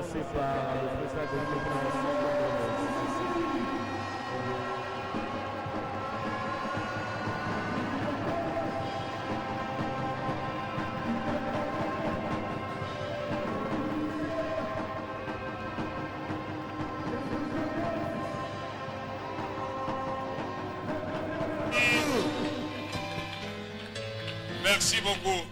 commencer par le président de l'Union congolaise. Merci beaucoup.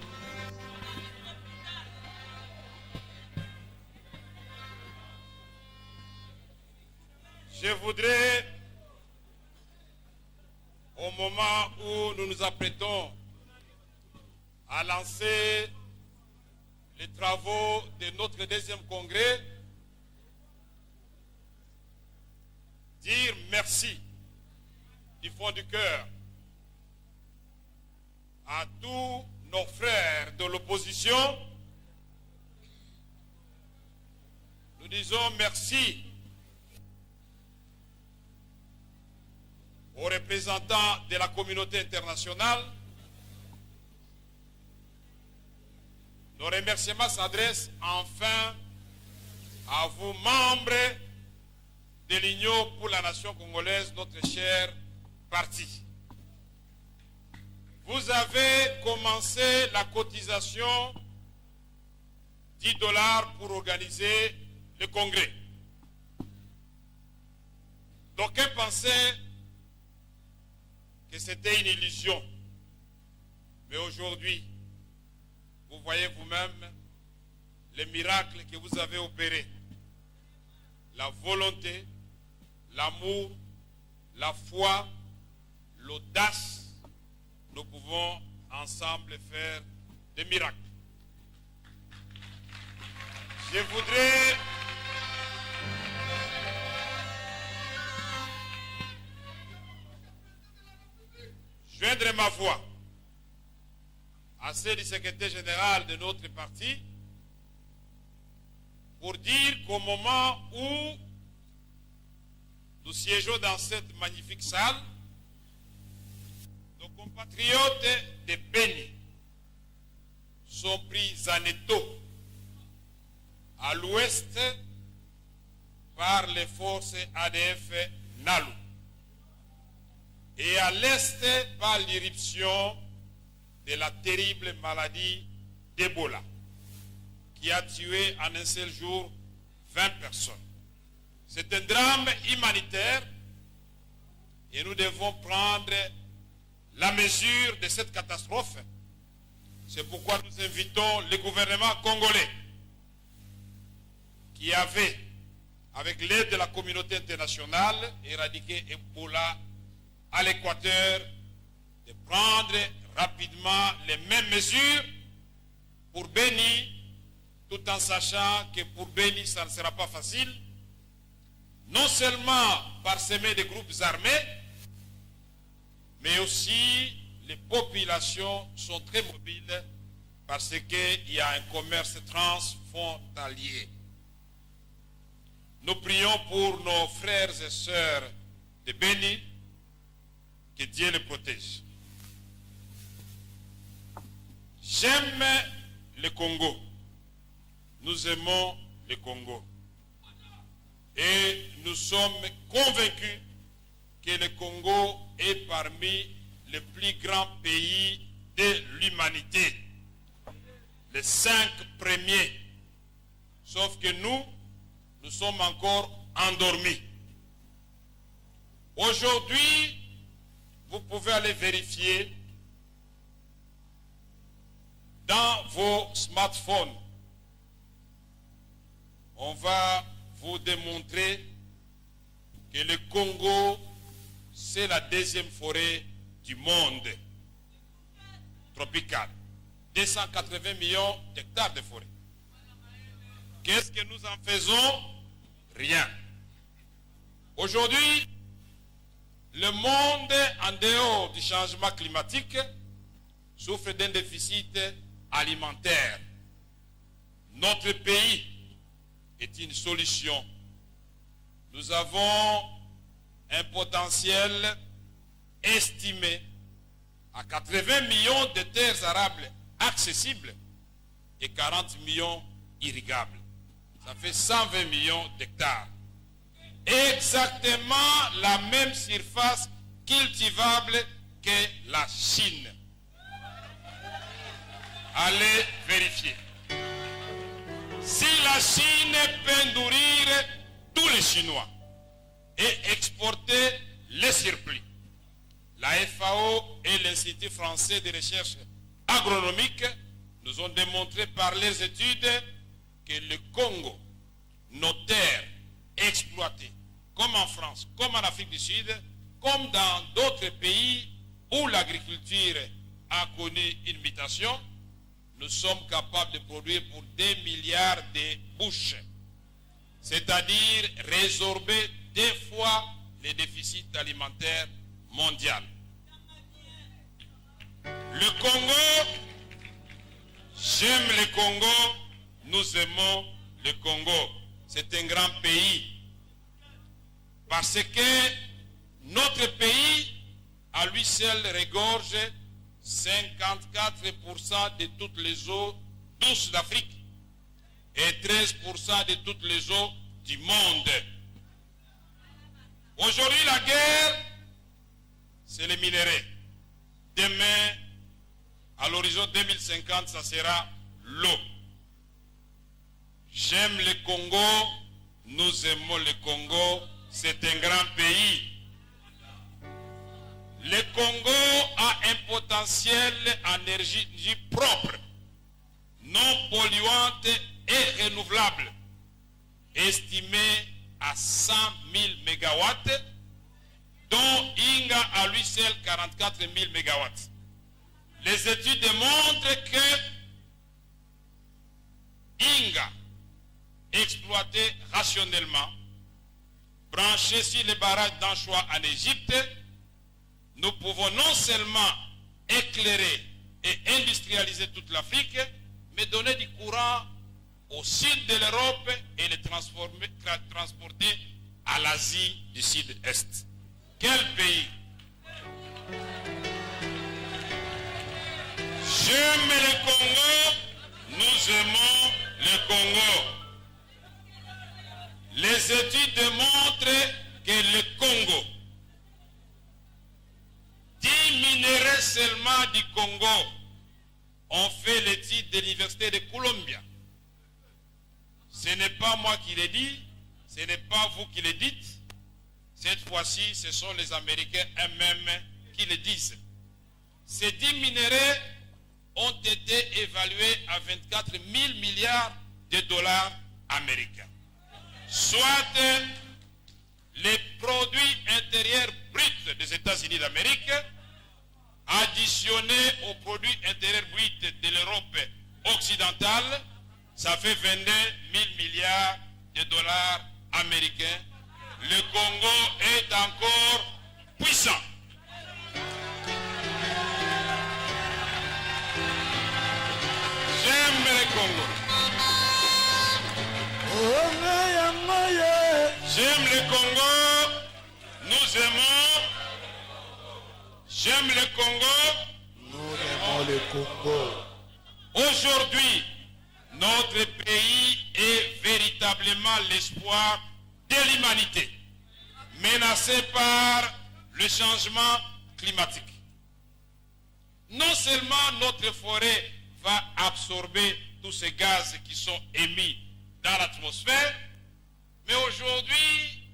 Je voudrais, au moment où nous nous apprêtons à lancer les travaux de notre deuxième congrès, dire merci du fond du cœur à tous nos frères de l'opposition. Nous disons merci aux représentants de la communauté internationale. Nos remerciements s'adressent enfin à vous, membres de l'Union pour la nation congolaise, notre cher parti. Vous avez commencé la cotisation $10 pour organiser le congrès. D'aucuns pensaient que c'était une illusion. Mais aujourd'hui, vous voyez vous-même les miracles que vous avez opérés. La volonté, l'amour, la foi, l'audace. Nous pouvons ensemble faire des miracles. Je voudrais joindre ma voix à celle du secrétaire général de notre parti pour dire qu'au moment où nous siégeons dans cette magnifique salle, nos compatriotes de Béni sont pris en étau à l'ouest par les forces ADF NALU et à l'est par l'irruption de la terrible maladie d'Ebola qui a tué en un seul jour 20 personnes. C'est un drame humanitaire et nous devons prendre la mesure de cette catastrophe. C'est pourquoi nous invitons le gouvernement congolais qui avait, avec l'aide de la communauté internationale, éradiqué Ebola à l'Équateur, de prendre rapidement les mêmes mesures pour Béni, tout en sachant que pour Béni, ça ne sera pas facile, non seulement parsemé de groupes armés, mais aussi les populations sont très mobiles parce qu'il y a un commerce transfrontalier. Nous prions pour nos frères et sœurs de Béni, que Dieu les protège. J'aime le Congo. Nous aimons le Congo. Et nous sommes convaincus que le Congo est parmi les plus grands pays de l'humanité. Les 5 premiers. Sauf que nous sommes encore endormis. Aujourd'hui, vous pouvez aller vérifier dans vos smartphones. On va vous démontrer que le Congo, c'est la deuxième forêt du monde tropicale. 280 millions d'hectares de forêt. Qu'est-ce que nous en faisons? Rien. Aujourd'hui, le monde, en dehors du changement climatique, souffre d'un déficit alimentaire. Notre pays est une solution. Nous avons un potentiel estimé à 80 millions de terres arables accessibles et 40 millions irrigables. Ça fait 120 millions d'hectares. Exactement la même surface cultivable que la Chine. Allez vérifier. Si la Chine peut nourrir tous les Chinois et exporter les surplus, la FAO et l'Institut français de recherche agronomique nous ont démontré par les études que le Congo, nos terres exploitées, comme en France, comme en Afrique du Sud, comme dans d'autres pays où l'agriculture a connu une mutation, nous sommes capables de produire pour 2 milliards de bouches, c'est-à-dire résorber 2 fois les déficits alimentaires mondiaux. Le Congo, j'aime le Congo, nous aimons le Congo. C'est un grand pays. Parce que notre pays, à lui seul, regorge 54% de toutes les eaux douces d'Afrique et 13% de toutes les eaux du monde. Aujourd'hui, la guerre, c'est les minéraux. Demain, à l'horizon 2050, ça sera l'eau. J'aime le Congo, nous aimons le Congo, c'est un grand pays. Le Congo a un potentiel en énergie propre, non polluante et renouvelable, estimé à 100 000 mégawatts, dont Inga à lui seul 44 000 mégawatts. Les études démontrent que Inga, exploité rationnellement, branché sur les barrages d'Anchois en Égypte, nous pouvons non seulement éclairer et industrialiser toute l'Afrique, mais donner du courant au sud de l'Europe et le transporter à l'Asie du Sud-Est. Quel pays! J'aime le Congo, nous aimons le Congo. Les études démontrent que le Congo, 10 minéraux seulement du Congo, ont fait l'étude de l'université de Columbia. Ce n'est pas moi qui l'ai dit, ce n'est pas vous qui le dites. Cette fois-ci, ce sont les Américains eux-mêmes qui le disent. Ces 10 minéraux ont été évalués à 24 000 milliards de dollars américains. Soit les produits intérieurs bruts des États-Unis d'Amérique additionnés aux produits intérieurs bruts de l'Europe occidentale, ça fait 22 000 milliards de dollars américains. Le Congo est encore puissant. J'aime le Congo. J'aime le Congo. Nous aimons. J'aime le Congo. Nous aimons le Congo. Aujourd'hui, notre pays est véritablement l'espoir de l'humanité, menacé par le changement climatique. Non seulement notre forêt va absorber tous ces gaz qui sont émis dans l'atmosphère, mais aujourd'hui,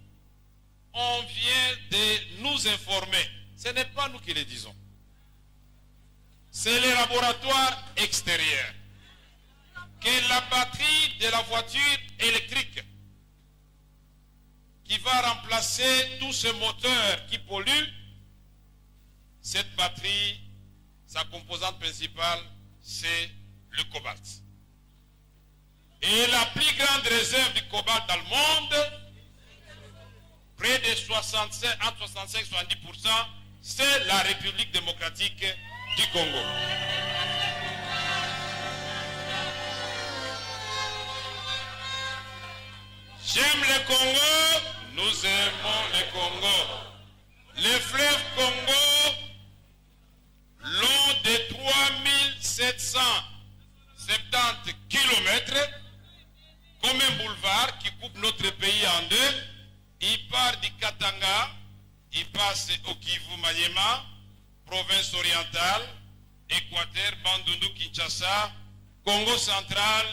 on vient de nous informer. Ce n'est pas nous qui le disons. C'est les laboratoires extérieurs. Que la batterie de la voiture électrique qui va remplacer tous ces moteurs qui polluent, cette batterie, sa composante principale, c'est le cobalt. Et la plus grande réserve du cobalt dans le monde, près de 65, entre 65 et 70%, c'est la République démocratique du Congo. J'aime le Congo, nous aimons le Congo. Le fleuve Congo, long de 3770 km, comme un boulevard qui coupe notre pays en deux. Il part du Katanga, il passe au Kivu Maniema, province orientale, Équateur, Bandundu, Kinshasa, Congo central,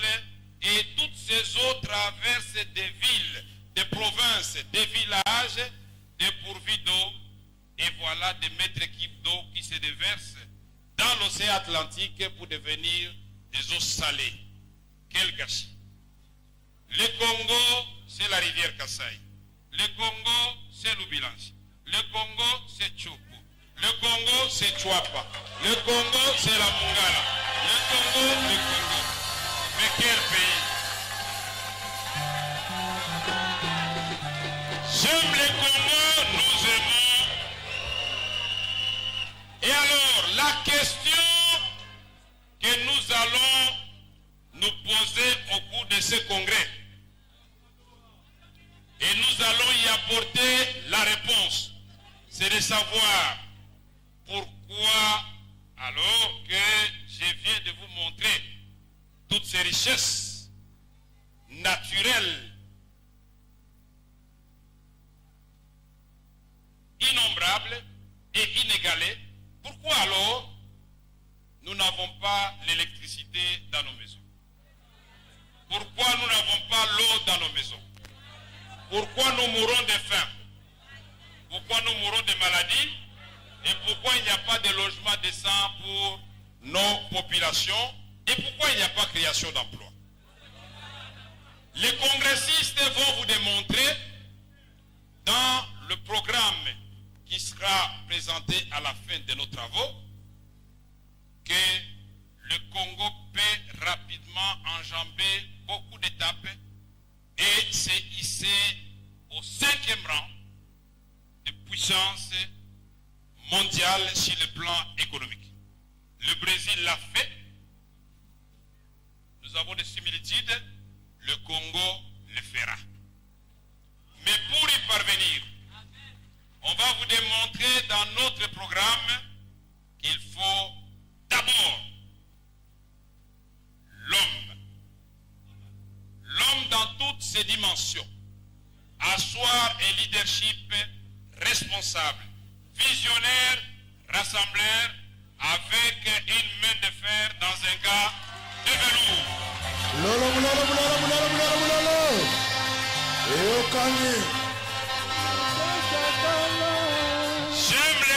et toutes ces eaux traversent des villes, des provinces, des villages dépourvus d'eau. Et voilà des mètres cubes d'eau qui se déversent dans l'océan Atlantique pour devenir des eaux salées. Quel gâchis! Le Congo, c'est la rivière Kasaï. Le Congo, c'est l'Ubilanchi. Le Congo, c'est Tchopo. Le Congo, c'est Chouapa. Le Congo, c'est la Mongala. Le Congo. Mais quel pays! J'aime le Congo, nous aimons. Et alors, la question que nous allons nous poser au cours de ce congrès, et nous allons y apporter la réponse, c'est de savoir pourquoi, alors que je viens de vous montrer toutes ces richesses naturelles innombrables et inégalées, pourquoi alors nous n'avons pas l'électricité dans nos maisons? Pourquoi nous n'avons pas l'eau dans nos maisons? Pourquoi nous mourons de faim? Pourquoi nous mourons de maladies? Et pourquoi il n'y a pas de logement décent pour nos populations? Et pourquoi il n'y a pas de création d'emplois? Les congressistes vont vous démontrer dans le programme qui sera présenté à la fin de nos travaux que le Congo peut rapidement enjamber beaucoup d'étapes et se hisser au 5e rang de puissance mondiale sur le plan économique. Le Brésil l'a fait. Nous avons des similitudes. Le Congo le fera. Mais pour y parvenir, on va vous démontrer dans notre programme qu'il faut d'abord l'homme. L'homme dans toutes ses dimensions. Asseoir un leadership responsable, visionnaire, rassembleur, avec une main de fer dans un gars de velours. J'aime le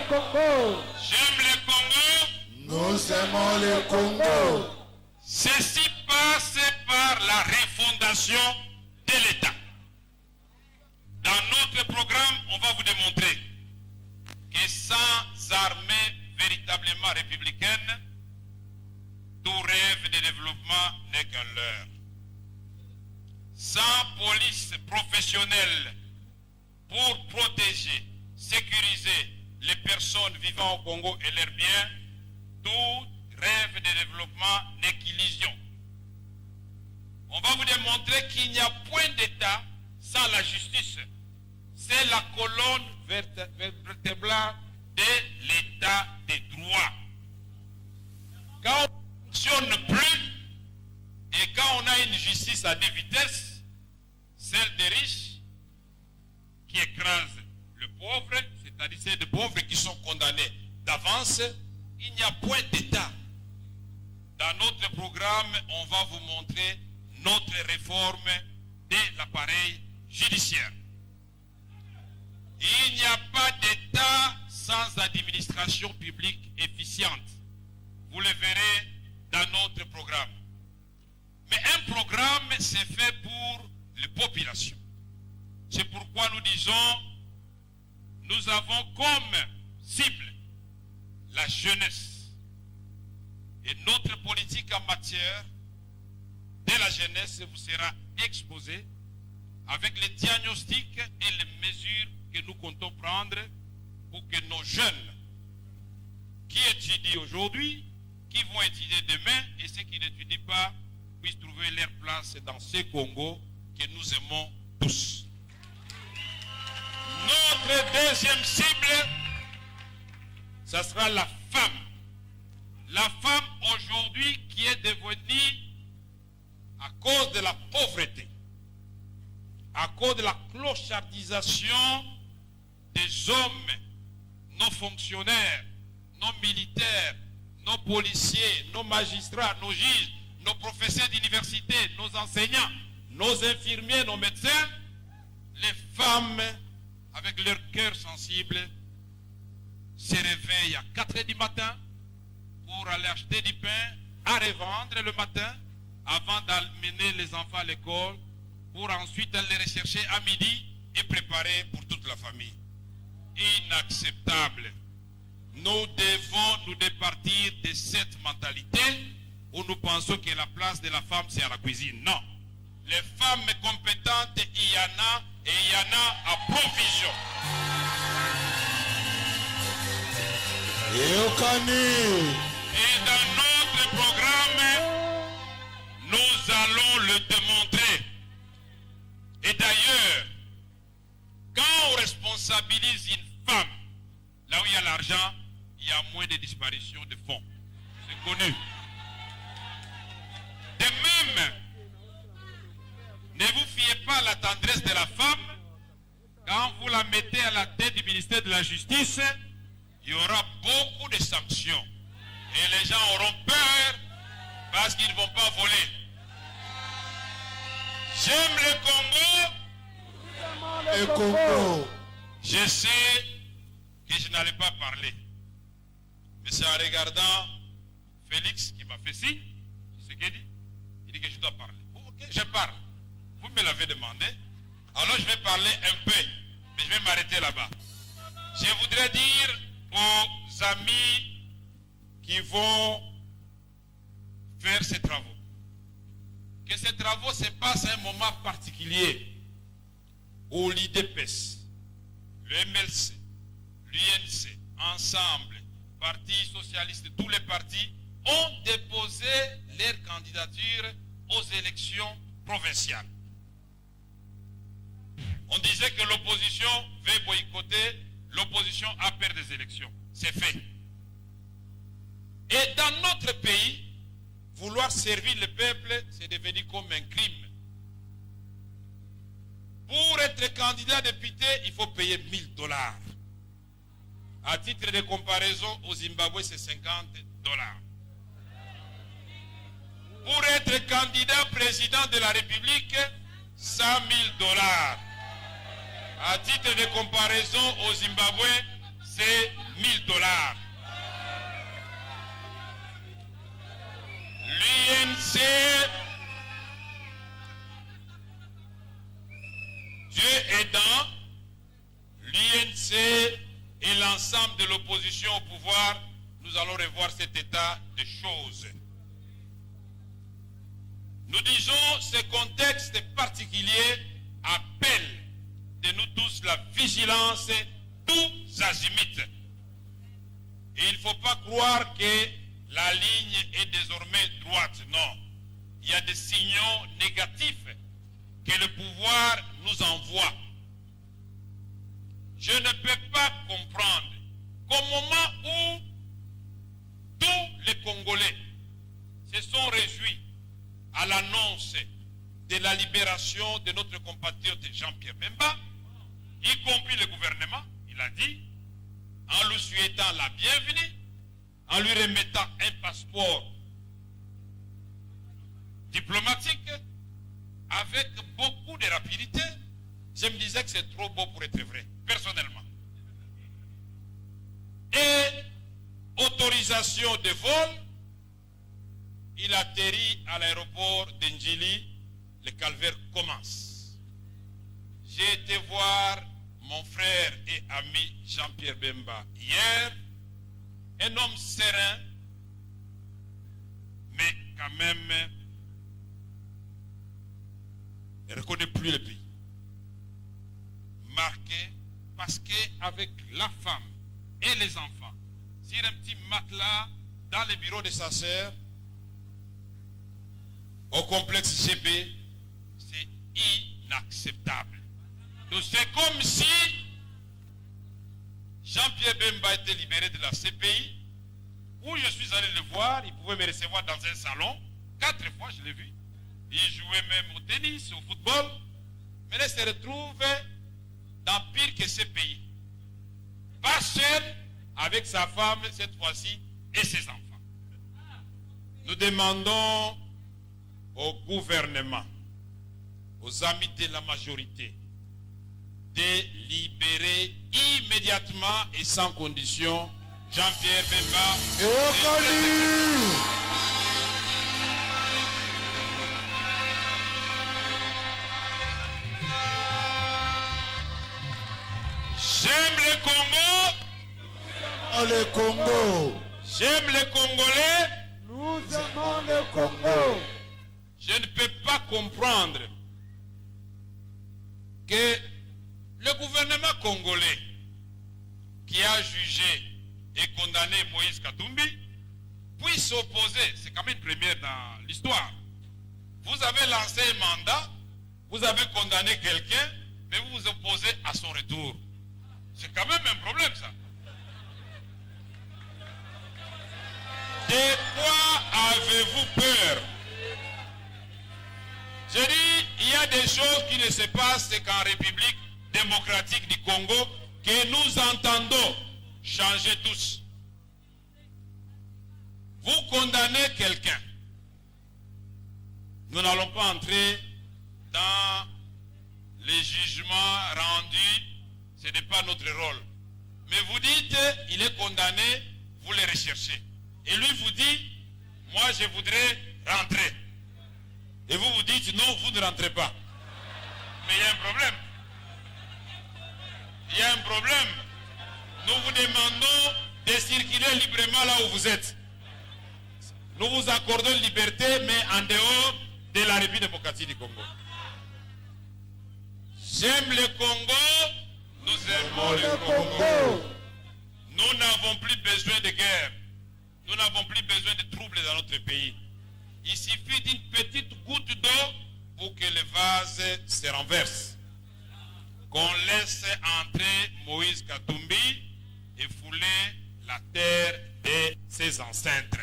Congo. J'aime le Congo. Nous aimons le Congo. Ceci passe par la refondation de l'État. Dans notre programme, on va vous démontrer que sans armée véritablement républicaine, tout rêve de développement n'est qu'un leurre. Sans police professionnelle pour protéger, sécuriser les personnes vivant au Congo et leurs biens, tout rêve de développement n'est qu'illusion. On va vous démontrer qu'il n'y a point d'État sans la justice. C'est la colonne vertébrale de l'État des droits. Quand on ne fonctionne plus et quand on a une justice à deux vitesses, celle des riches qui écrase le pauvre, c'est-à-dire celle des pauvres qui sont condamnés d'avance, il n'y a point d'État. Dans notre programme, on va vous montrer notre réforme de l'appareil judiciaire. Il n'y a pas d'État sans administration publique efficiente. Vous le verrez dans notre programme. Mais un programme, c'est fait pour les populations. C'est pourquoi nous disons, nous avons comme cible la jeunesse. Et notre politique en matière de la jeunesse vous sera exposée avec les diagnostics et les mesures que nous comptons prendre pour que nos jeunes qui étudient aujourd'hui, qui vont étudier demain et ceux qui n'étudient pas puissent trouver leur place dans ce Congo que nous aimons tous. Notre deuxième cible, ça sera la femme. La femme aujourd'hui qui est devenue à cause de la pauvreté, à cause de la clochardisation des hommes, nos fonctionnaires, nos militaires, nos policiers, nos magistrats, nos juges, nos professeurs d'université, nos enseignants, nos infirmiers, nos médecins, les femmes, avec leur cœur sensible, se réveillent à 4 heures du matin pour aller acheter du pain à revendre le matin avant d'amener les enfants à l'école pour ensuite aller les rechercher à midi et préparer pour toute la famille. Inacceptable. Nous devons nous départir de cette mentalité où nous pensons que la place de la femme c'est à la cuisine. Non. Les femmes compétentes, il y en a et il y en a à provision. Et dans notre programme, nous allons le démontrer. Et d'ailleurs, quand on responsabilise une femme, là où il y a l'argent, il y a moins de disparition de fonds. C'est connu. De même, ne vous fiez pas à la tendresse de la femme. Quand vous la mettez à la tête du ministère de la Justice, il y aura beaucoup de sanctions. Et les gens auront peur parce qu'ils ne vont pas voler. J'aime le Congo. Je sais que je n'allais pas parler. Mais c'est en regardant Félix qui m'a fait signe. C'est ce qu'il dit. Il dit que je dois parler. Ok, je parle. Vous me l'avez demandé. Alors je vais parler un peu. Mais je vais m'arrêter là-bas. Je voudrais dire aux amis qui vont faire ces travaux que ces travaux se passent à un moment particulier où l'IDPS, le MLC, l'UNC, ensemble, Parti socialiste, tous les partis ont déposé leur candidature aux élections provinciales. On disait que l'opposition veut boycotter, l'opposition a peur des élections. C'est fait. Et dans notre pays, vouloir servir le peuple, c'est devenu comme un crime. Pour être candidat député, il faut payer $1000. À titre de comparaison, au Zimbabwe, c'est $50. Pour être candidat président de la République, $100 000. À titre de comparaison, au Zimbabwe, c'est $1000. L'UNC, Dieu aidant, l'UNC et l'ensemble de l'opposition au pouvoir, nous allons revoir cet état de choses. Nous disons ce contexte particulier appelle de nous tous la vigilance tous azimuts. Et il ne faut pas croire que la ligne est désormais droite. Non. Il y a des signaux négatifs que le pouvoir nous envoie. Je ne peux pas comprendre qu'au moment où tous les Congolais se sont réjouis à l'annonce de la libération de notre compatriote Jean-Pierre Bemba, y compris le gouvernement, il a dit, en lui souhaitant la bienvenue, en lui remettant un passeport diplomatique, avec beaucoup de rapidité, je me disais que c'est trop beau pour être vrai, personnellement. Et autorisation de vol, il atterrit à l'aéroport d'Ndjili, le calvaire commence. J'ai été voir mon frère et ami Jean-Pierre Bemba hier, un homme serein, mais quand même, il ne reconnaît plus le pays. Marqué parce qu'avec la femme et les enfants, sur un petit matelas dans le bureau de sa sœur, au complexe GB, c'est inacceptable. Donc c'est comme si Jean-Pierre Bemba était libéré de la CPI, où je suis allé le voir, il pouvait me recevoir dans un salon, 4 fois je l'ai vu, il jouait même au tennis, au football. Maintenant, il se retrouve dans pire que ce pays. Pas seul, avec sa femme cette fois-ci et ses enfants. Nous demandons au gouvernement, aux amis de la majorité, de libérer immédiatement et sans condition Jean-Pierre Bemba. J'aime le Congo. Le Congo. J'aime les Congolais. Nous aimons le Congo. Je ne peux pas comprendre que le gouvernement congolais qui a jugé et condamné Moïse Katumbi puisse s'opposer. C'est quand même une première dans l'histoire. Vous avez lancé un mandat, vous avez condamné quelqu'un, mais vous vous opposez à son retour. C'est quand même un problème, ça. De quoi avez-vous peur? Je dis, il y a des choses qui ne se passent qu'en République démocratique du Congo que nous entendons changer tous. Vous condamnez quelqu'un. Nous n'allons pas entrer dans les jugements rendus. Ce n'est pas notre rôle. Mais vous dites, il est condamné, vous le recherchez. Et lui vous dit, moi je voudrais rentrer. Et vous vous dites, non, vous ne rentrez pas. Mais il y a un problème. Il y a un problème. Nous vous demandons de circuler librement là où vous êtes. Nous vous accordons une liberté, mais en dehors de la République démocratique du Congo. J'aime le Congo. Nous aimons le Congo. Nous n'avons plus besoin de guerre. Nous n'avons plus besoin de troubles dans notre pays. Il suffit d'une petite goutte d'eau pour que le vase se renverse. Qu'on laisse entrer Moïse Katumbi et fouler la terre de ses ancêtres.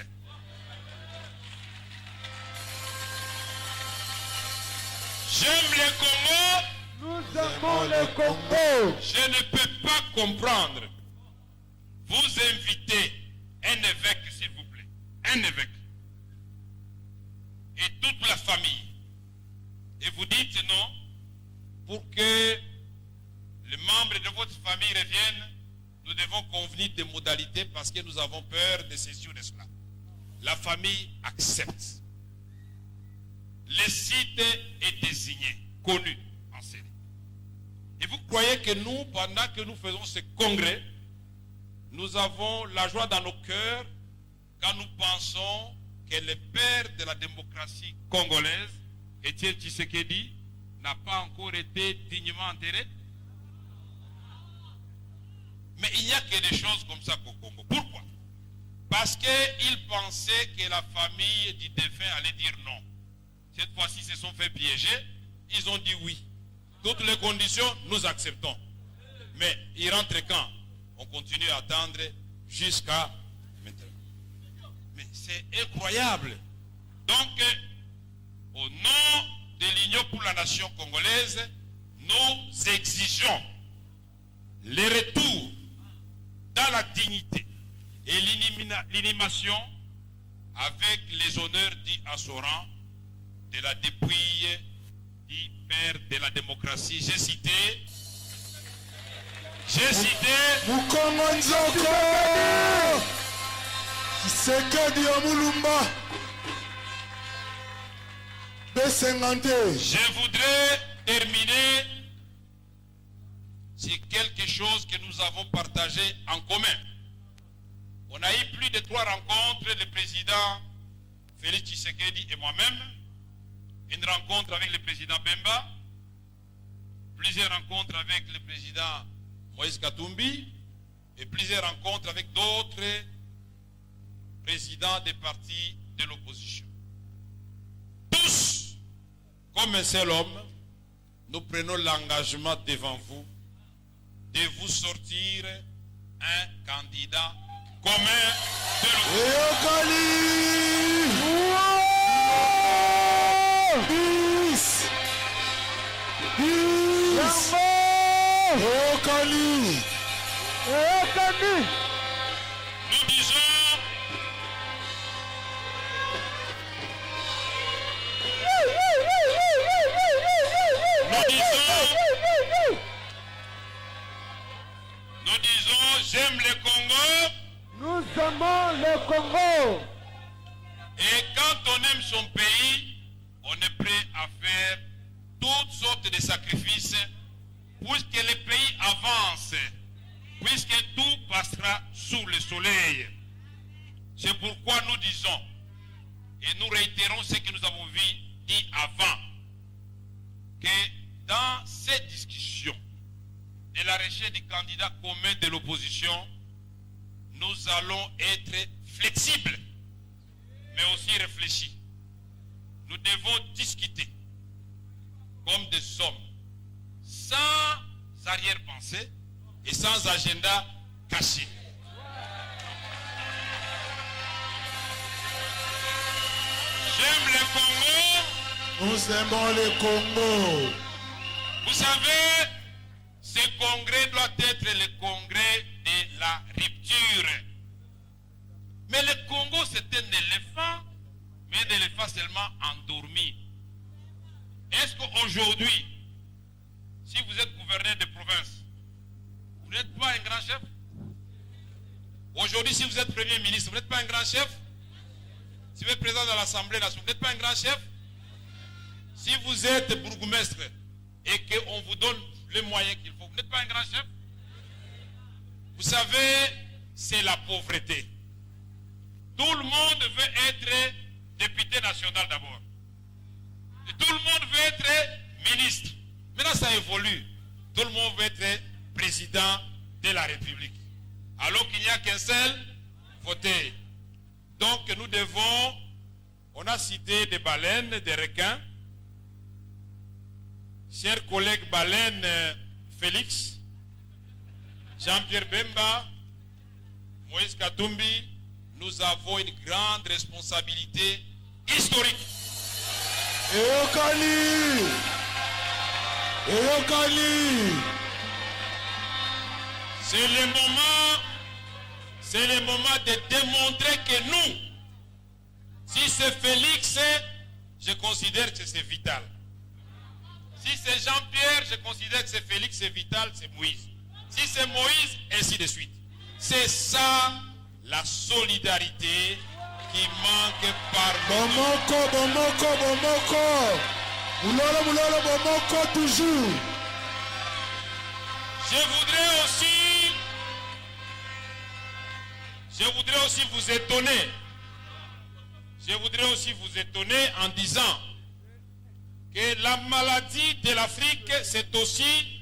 J'aime le Congo. Nous aimons le Congo. Je ne peux pas comprendre. Vous invitez un évêque, s'il vous plaît. Un évêque. Et toute la famille. Et vous dites non, pour que les membres de votre famille reviennent, nous devons convenir des modalités parce que nous avons peur de ceci ou de cela. La famille accepte. Le site est désigné, connu en série. Et vous croyez que nous, pendant que nous faisons ce congrès, nous avons la joie dans nos cœurs quand nous pensons que le père de la démocratie congolaise, Étienne Tshisekedi, n'a pas encore été dignement enterré? Mais il n'y a que des choses comme ça au Congo. Pourquoi? Parce qu'ils pensaient que la famille du défunt allait dire non. Cette fois-ci, ils se sont fait piéger. Ils ont dit oui. Toutes les conditions, nous acceptons. Mais ils rentrent quand? On continue à attendre jusqu'à maintenant. Mais c'est incroyable. Donc, au nom de l'Union pour la nation congolaise, nous exigeons le retour dans la dignité et l'inhumation avec les honneurs dits à son rang de la dépouille du père de la démocratie. J'ai cité Mukongo Nzoko Tshisekedi Omulumba B50. Je voudrais terminer sur quelque chose que nous avons partagé en commun. On a eu plus de 3 rencontres, le président Félix Tshisekedi et moi-même, une rencontre avec le président Bemba, plusieurs rencontres avec le président Moïse Katumbi et plusieurs rencontres avec d'autres présidents des partis de l'opposition. Tous, comme un seul homme, nous prenons l'engagement devant vous de vous sortir un candidat commun de l'opposition. Bis. Bis. Eyokani. Nous disons, j'aime le Congo. Nous aimons le Congo. Et quand on aime son pays, on est prêt à faire toutes sortes de sacrifices pour que le pays avance, puisque tout passera sous le soleil. C'est pourquoi nous disons, et nous réitérons ce que nous avons dit avant, que dans cette discussion de la recherche du candidat commun de l'opposition, nous allons être flexibles, mais aussi réfléchis. Nous devons discuter comme des hommes, sans arrière-pensée et sans agenda caché. J'aime le Congo. Nous aimons le Congo. Vous savez, ce congrès doit être le congrès de la rupture. Mais le Congo, c'est un éléphant, mais un éléphant seulement endormi. Est-ce qu'aujourd'hui, si vous êtes gouverneur de province, vous n'êtes pas un grand chef? Aujourd'hui, si vous êtes premier ministre, vous n'êtes pas un grand chef? Si vous êtes président de l'Assemblée nationale, vous n'êtes pas un grand chef? Si vous êtes bourgmestre et qu'on vous donne les moyens qu'il faut, vous n'êtes pas un grand chef? Vous savez, c'est la pauvreté. Tout le monde veut être député national d'abord. Et tout le monde veut être ministre. Maintenant, ça évolue. Tout le monde veut être président de la République. Alors qu'il n'y a qu'un seul fauteuil. Donc, nous devons, on a cité des baleines, des requins. Chers collègues baleines, Félix, Jean-Pierre Bemba, Moïse Katumbi, nous avons une grande responsabilité historique. Eyokani. Eyokani. C'est le moment de démontrer que nous, si c'est Félix, je considère que c'est Vital. Si c'est Jean-Pierre, je considère que c'est Félix, c'est Vital, c'est Moïse. Si c'est Moïse, ainsi de suite. C'est ça la solidarité qui manque parmi nous. Bomoko. Moulolo, bomoko toujours. Je voudrais aussi vous étonner. Je voudrais aussi vous étonner en disant que la maladie de l'Afrique, c'est aussi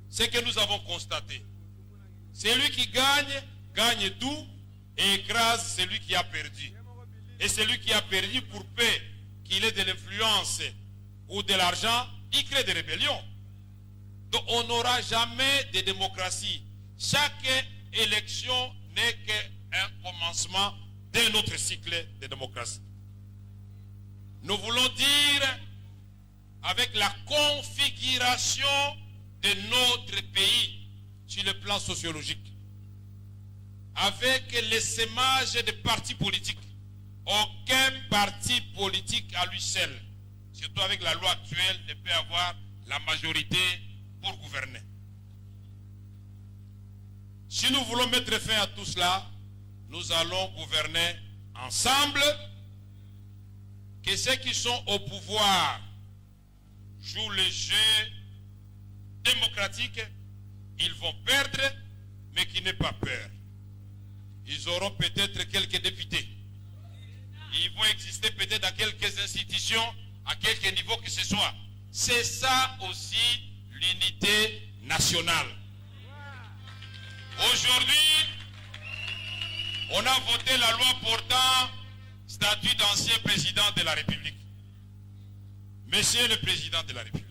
ce que nous avons constaté. Celui qui gagne tout et écrase celui qui a perdu. Et celui qui a perdu, pour peu qu'il ait de l'influence ou de l'argent, il crée des rébellions. Donc on n'aura jamais de démocratie. Chaque élection n'est qu'un commencement d'un autre cycle de démocratie. Nous voulons dire, avec la configuration de notre pays sur le plan sociologique, avec l'essaimage des partis politiques, aucun parti politique à lui seul, surtout avec la loi actuelle, ne peut avoir la majorité pour gouverner. Si nous voulons mettre fin à tout cela, nous allons gouverner ensemble. Que ceux qui sont au pouvoir jouent le jeu démocratique, ils vont perdre, mais qu'ils n'aient pas peur. Ils auront peut-être quelques députés. Ils vont exister peut-être dans quelques institutions, à quelque niveau que ce soit. C'est ça aussi l'unité nationale. Aujourd'hui, on a voté la loi portant statut d'ancien président de la République. Monsieur le président de la République,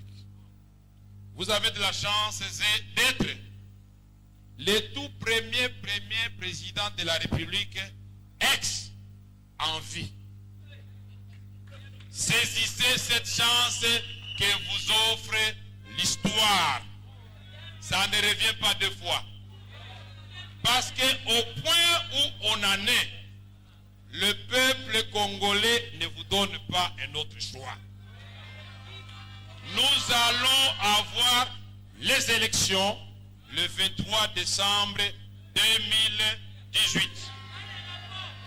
vous avez de la chance d'être le tout premier président de la République ex en vie. saisissez cette chance que vous offre l'histoire. Ça ne revient pas deux fois. Parce qu'au point où on en est, le peuple congolais ne vous donne pas un autre choix. Nous allons avoir les élections le 23 décembre 2018.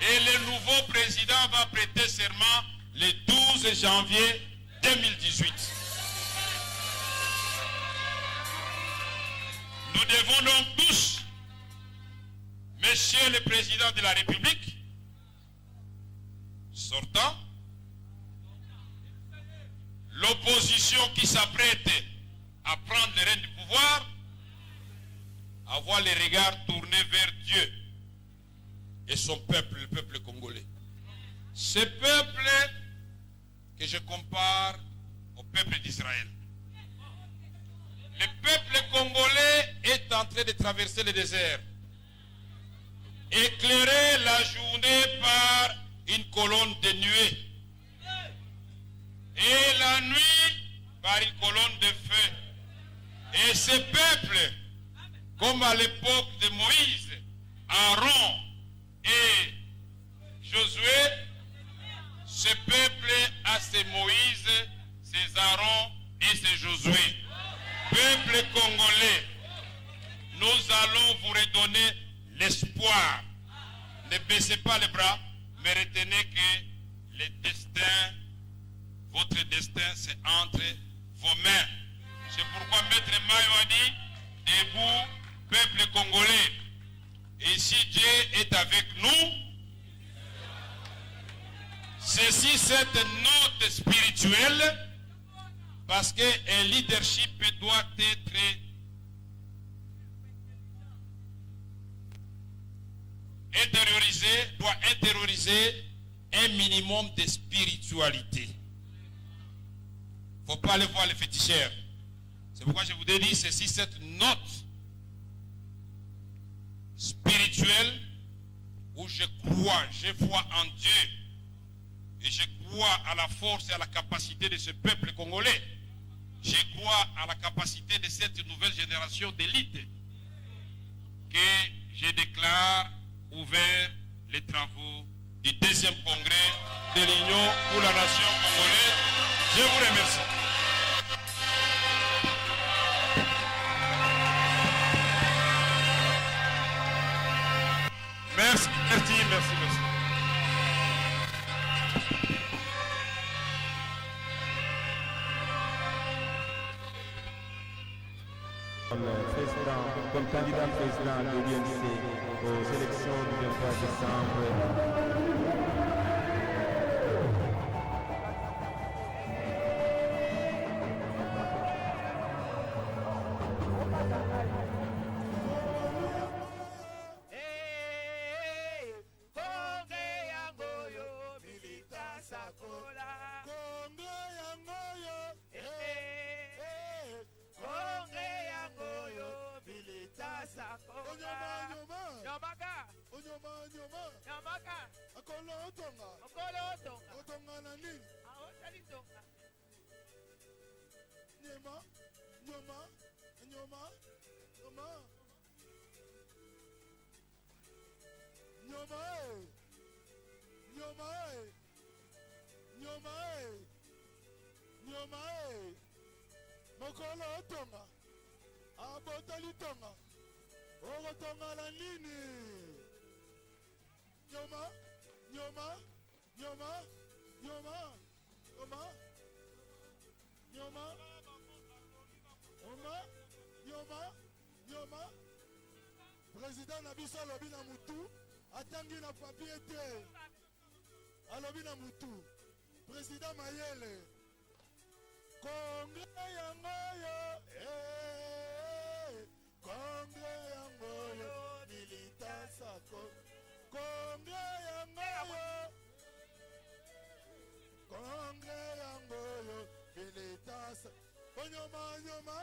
Et le nouveau président va prêter serment le 12 janvier 2018. Nous devons donc tous, Monsieur le Président de la République, sortant, l'opposition qui s'apprête à prendre les rênes du pouvoir, avoir les regards tournés vers Dieu et son peuple, le peuple congolais. Ce peuple que je compare au peuple d'Israël. Le peuple congolais est en train de traverser le désert, éclairé la journée par une colonne de nuée et la nuit par une colonne de feu. Et ce peuple, comme à l'époque de Moïse, Aaron et Josué, ce peuple a ses Moïse, ses Aaron et ses Josué. Peuple congolais, nous allons vous redonner l'espoir. Ne baissez pas les bras, mais retenez que le destin, votre destin, c'est entre vos mains. C'est pourquoi Maître Mayo a dit, debout, peuple congolais. Et si Dieu est avec nous, ceci c'est une note spirituelle, parce qu'un leadership doit être doit intérioriser un minimum de spiritualité. Il ne faut pas aller voir les féticheurs. C'est pourquoi je vous ai dit, ceci, cette note spirituelle où je crois, je vois en Dieu et je crois à la force et à la capacité de ce peuple congolais. Je crois à la capacité de cette nouvelle génération d'élite que je déclare ouvert les travaux du deuxième congrès de l'Union pour la nation congolaise. Je vous remercie. Merci, merci, merci, merci. Comme candidat président de l'UNC aux élections du 23 décembre. Mokolo otonga abotali tonga okotonga na nini nyoma nyoma nyoma nyoma nyoma nyoma nyoma nyoma nyoma président na biso alobi na mutu atangi na papier te alobi na mutu président Mayele Kongre yangoyo, Kongre yangoyo, milita sako. Kongre yangoyo, Kongre yangoyo, milita sako. Onyoma, nyoma,